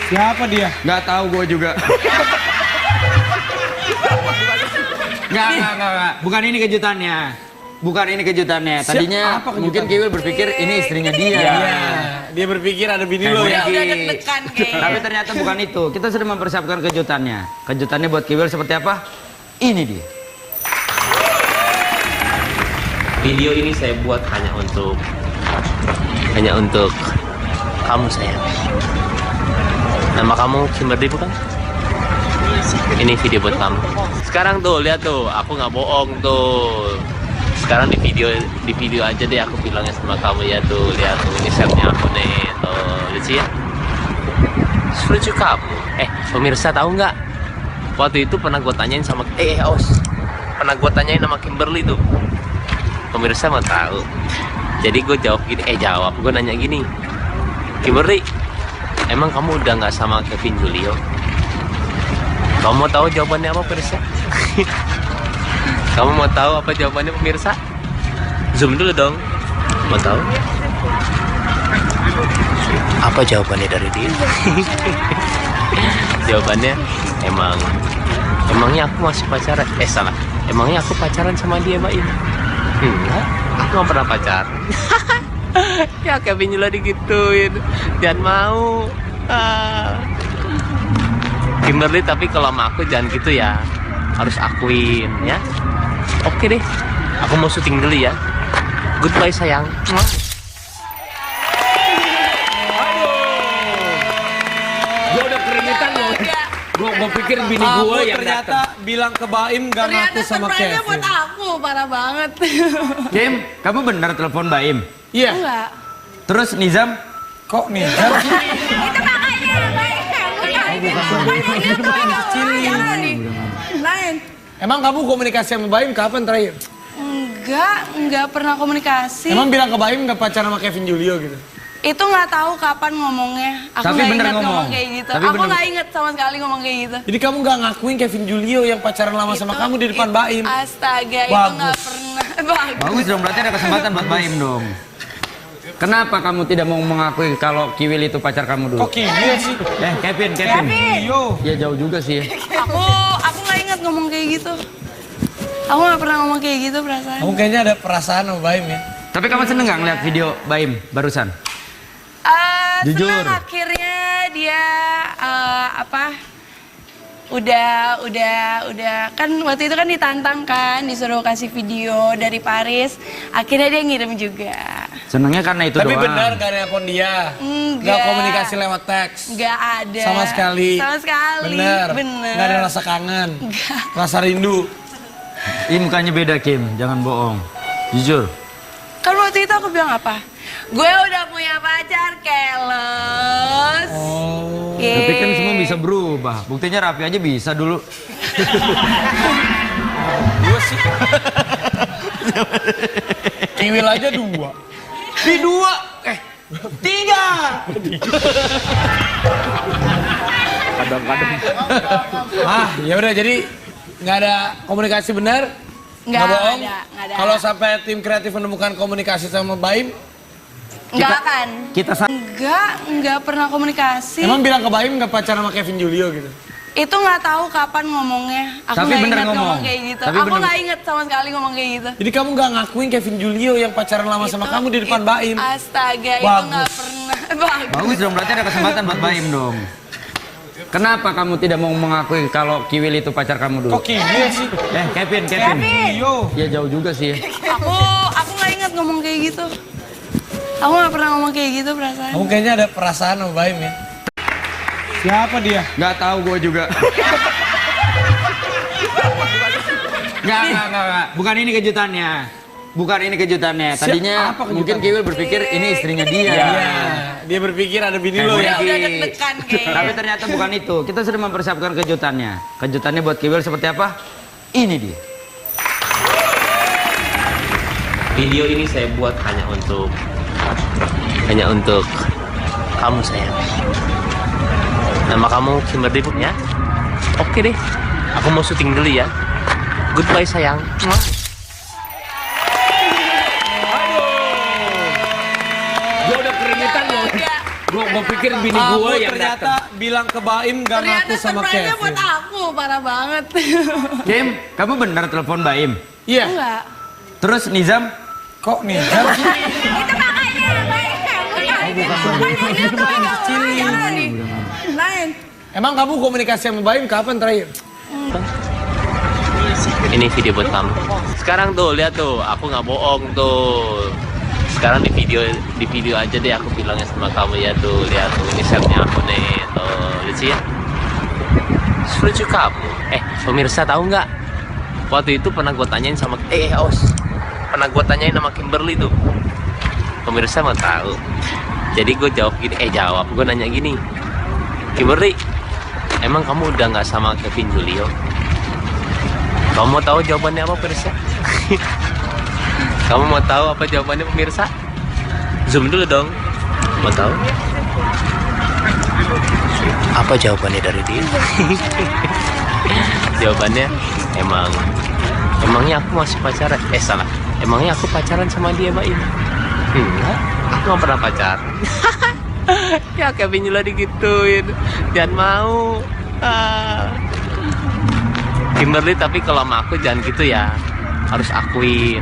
Siapa dia? Nggak tahu gue juga. Nggak. Bukan ini kejutannya. Bukan ini kejutannya. Tadinya mungkin Kiwil berpikir ini istrinya dia. Iya. Dia berpikir ada bini lo ya. Udah deg-degan kayaknya. Tapi ternyata bukan itu. Kita sudah mempersiapkan kejutannya. Kejutannya buat Kiwil seperti apa? Ini dia. Video ini saya buat hanya untuk kamu sayang. Nama kamu Kimberly bukan? Ini video buat kamu. Sekarang tuh lihat tuh, aku nggak bohong tuh. Sekarang di video aja deh aku bilangnya sama kamu ya tuh. Lihat tuh ini setnya aku nih tuh, lihat sih ya. Lucu kamu. Pemirsa tahu nggak? Waktu itu pernah gue tanyain sama pernah gue tanyain sama Kimberly tuh. Pemirsa mau tahu. Jadi gue jawab gini, gue nanya gini, Kimberly, emang kamu udah nggak sama Kevin Julio? Kamu mau tahu jawabannya apa, pemirsa? Kamu mau tahu apa jawabannya, pemirsa? Zoom dulu dong. Mau tahu? Apa jawabannya dari dia? Jawabannya, emangnya aku masih pacaran? Salah. Emangnya aku pacaran sama dia, Mbak Im? Enggak, aku gak pernah pacaran. Ya Kevin Julio digituin. Jangan mau. Kimberly, tapi kalau sama aku jangan gitu ya. Harus akuin ya. Oke deh, aku mau syuting dulu ya. Goodbye sayang. Gue udah keringetan loh. Gue pikir bini gue yang ternyata bilang ke Baim gak ngaku sama Kevin. Ternyata buat aku, parah banget. Kim, kamu benar telepon Baim? Iya. Enggak. Terus Nizam? Kok nih? Itu kakaknya, Baim. Lain. Emang kamu komunikasi sama Baim kapan terakhir? Enggak pernah komunikasi. Emang bilang ke Baim gak pacaran sama Kevin Julio gitu? Itu nggak tahu kapan ngomongnya. Aku Tapi nggak bener ingat ngomong ngomong kayak gitu. Tapi Aku bener- nggak inget sama sekali ngomong kayak gitu. Jadi kamu gak ngakuin Kevin Julio yang pacaran lama sama kamu di depan Baim? Astaga, itu Bagus. nggak pernah. Bagus. Bagus dong, berarti ada kesempatan buat Baim dong. Kenapa kamu tidak mau mengakui kalau Kiwil itu pacar kamu dulu? Kok Kiwil sih? Kevin. Julio. Ya jauh juga sih. Aku nggak inget ngomong kayak gitu. Aku nggak pernah ngomong kayak gitu perasaan. Kamu kayaknya ada perasaan sama Baim ya? Tapi kamu seneng nggak ngeliat video Baim barusan? Jujur. Senang akhirnya dia udah kan waktu itu kan ditantang kan disuruh kasih video dari Paris, akhirnya dia ngirim juga. Senengnya karena itu Tapi doang. benar gak nelpon dia? Enggak. Gak komunikasi lewat teks? Nggak ada Sama sekali? sama sekali. Bener? Bener. Gak ada rasa kangen? Nggak. Rasa rindu? Ih, mukanya beda Kim, jangan bohong. Jujur. Kan waktu itu aku bilang apa? Gue udah punya pacar, keles. Oh. Tapi kan semua bisa berubah. Buktinya Raffi aja bisa dulu. Gue sih. Kiwil aja 2. Di 2. 3. Kadang-kadang. Ya udah, jadi nggak ada komunikasi benar? Nggak bohong? ada. Kalau sampai tim kreatif menemukan komunikasi sama Baim, Nggak akan. Nggak pernah komunikasi. emang bilang ke Baim nggak pacaran sama Kevin Julio gitu? Itu nggak tahu kapan ngomongnya. Aku Tapi nggak bener ingat ngomong ngomong. kayak gitu. Tapi Aku bener- nggak inget sama sekali ngomong kayak gitu. Jadi kamu nggak ngakuin Kevin Julio yang pacaran lama sama kamu di depan Baim? Astaga, itu Bagus. nggak pernah. Bagus. Bagus dong, berarti ada kesempatan buat Baim dong. Kenapa kamu tidak mau mengakui kalau Kiwil itu pacar kamu dulu? Kok Kiwil sih? Kevin. Julio. Ya jauh juga sih. Aku nggak inget ngomong kayak gitu. Aku nggak pernah ngomong kayak gitu perasaan. Kamu kayaknya ada perasaan sama Baim ya? Siapa dia? Nggak tahu gue juga. Nggak. Bukan ini kejutannya. Tadinya Apa kejutan? mungkin Kiwil berpikir ini istrinya dia. Iya. Dia berpikir ada bini lo ya? Udah deg-degan kayaknya. Tapi ternyata bukan itu. Kita sudah mempersiapkan kejutannya. Kejutannya buat Kiwil seperti apa? Ini dia. Video ini saya buat hanya untuk kamu sayang. Nama kamu Kimberly ya? Oke deh, aku mau syuting dulu ya. Goodbye sayang. Gue udah keringetan loh. Gue Gua pikir bini gua yang ternyata bilang ke Baim gak ngaku sama surprise-nya Kevin. buat aku, parah banget. Kim, kamu benar telepon Baim? Iya. Enggak. Terus Nizam? Kok nih? Itu makanya baik. Jangan nih. Lain. Emang kamu komunikasi sama Baim kapan terakhir? Ini video buat kamu. Sekarang tuh lihat tuh, aku nggak bohong tuh. Sekarang di video aja deh aku bilangnya sama kamu ya tuh. Lihat tuh ini shirtnya aku nih. Tuh, lihat sih ya. Lucu kamu. Pemirsa tahu nggak? Waktu itu pernah gue tanyain sama pernah gue tanyain sama Kimberly tuh. Pemirsa mau tahu. Jadi gue jawab gini, gue nanya gini. Kimberly, emang kamu udah nggak sama Kevin Julio? Kamu mau tahu jawabannya apa, pemirsa? Kamu mau tahu apa jawabannya, pemirsa? Zoom dulu dong. Mau tahu? Apa jawabannya dari dia? Jawabannya, emangnya aku masih pacaran? Salah. Emangnya aku pacaran sama dia, Mbak Im? Enggak, aku nggak pernah pacaran. Ya Kevin juga digituin. Jangan mau. Kimberly, tapi kalau sama aku jangan gitu ya, harus akuin.